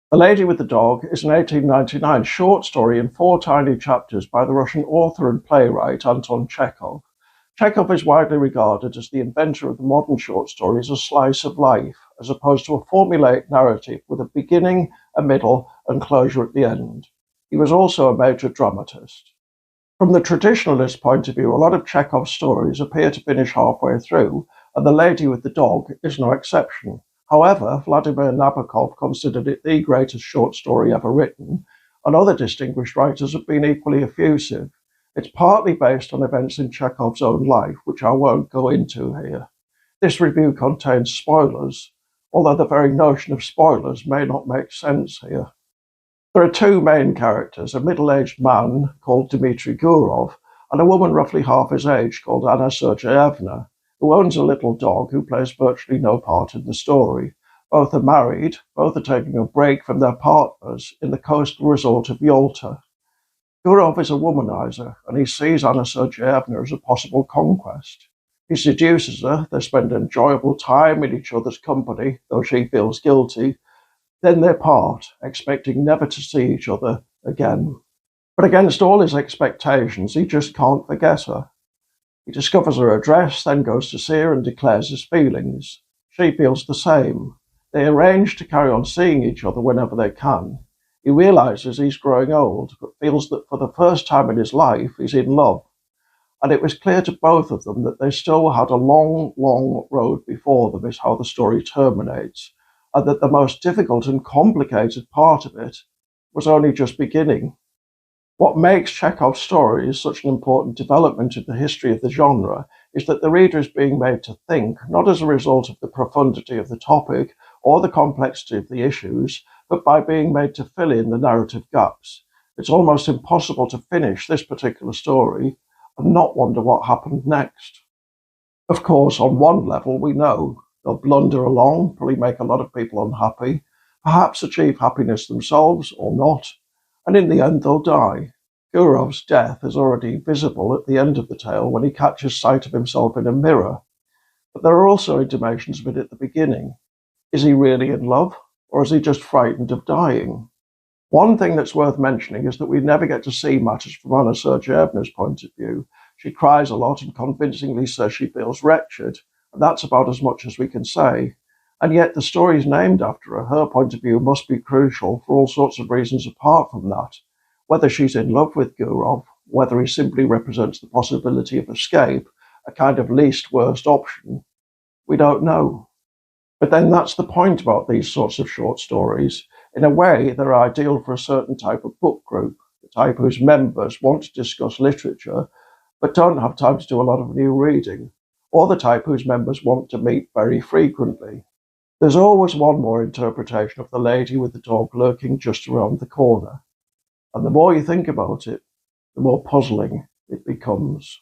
The Lady with the Dog is an 1899 short story in 4 tiny chapters by the Russian author and playwright Anton Chekhov. Chekhov is widely regarded as the inventor of the modern short story as a slice of life, as opposed to a formulaic narrative with a beginning, a middle, and closure at the end. He was also a major dramatist. From the traditionalist point of view, a lot of Chekhov's stories appear to finish halfway through, and The Lady with the Dog is no exception. However, Vladimir Nabokov considered it the greatest short story ever written, and other distinguished writers have been equally effusive. It's partly based on events in Chekhov's own life, which I won't go into here. This review contains spoilers, although the very notion of spoilers may not make sense here. There are 2 main characters, a middle-aged man called Dmitry Gurov and a woman roughly half his age called Anna Sergeyevna, who owns a little dog who plays virtually no part in the story. Both are married, both are taking a break from their partners in the coastal resort of Yalta. Gurov is a womanizer, and he sees Anna Sergeyevna as a possible conquest. He seduces her, they spend enjoyable time in each other's company, though she feels guilty. Then they part, expecting never to see each other again. But against all his expectations, he just can't forget her. He discovers her address, then goes to see her and declares his feelings. She feels the same. They arrange to carry on seeing each other whenever they can. He realizes he's growing old, but feels that for the first time in his life, he's in love. And it was clear to both of them that they still had a long, long road before them, is how the story terminates, and that the most difficult and complicated part of it was only just beginning. What makes Chekhov's stories such an important development in the history of the genre is that the reader is being made to think, not as a result of the profundity of the topic or the complexity of the issues, but by being made to fill in the narrative gaps. It's almost impossible to finish this particular story and not wonder what happened next. Of course, on one level, we know they'll blunder along, probably make a lot of people unhappy, perhaps achieve happiness themselves or not, and in the end they'll die. Gurov's death is already visible at the end of the tale when he catches sight of himself in a mirror. But there are also intimations of it at the beginning. Is he really in love, or is he just frightened of dying? One thing that's worth mentioning is that we never get to see matters from Anna Sergeyevna's point of view. She cries a lot and convincingly says she feels wretched, and that's about as much as we can say. And yet the story is named after her. Her point of view must be crucial for all sorts of reasons apart from that. Whether she's in love with Gurov, whether he simply represents the possibility of escape, a kind of least worst option, we don't know. But then that's the point about these sorts of short stories. In a way, they're ideal for a certain type of book group, the type whose members want to discuss literature, but don't have time to do a lot of new reading, or the type whose members want to meet very frequently. There's always one more interpretation of The Lady with the Dog lurking just around the corner. And the more you think about it, the more puzzling it becomes.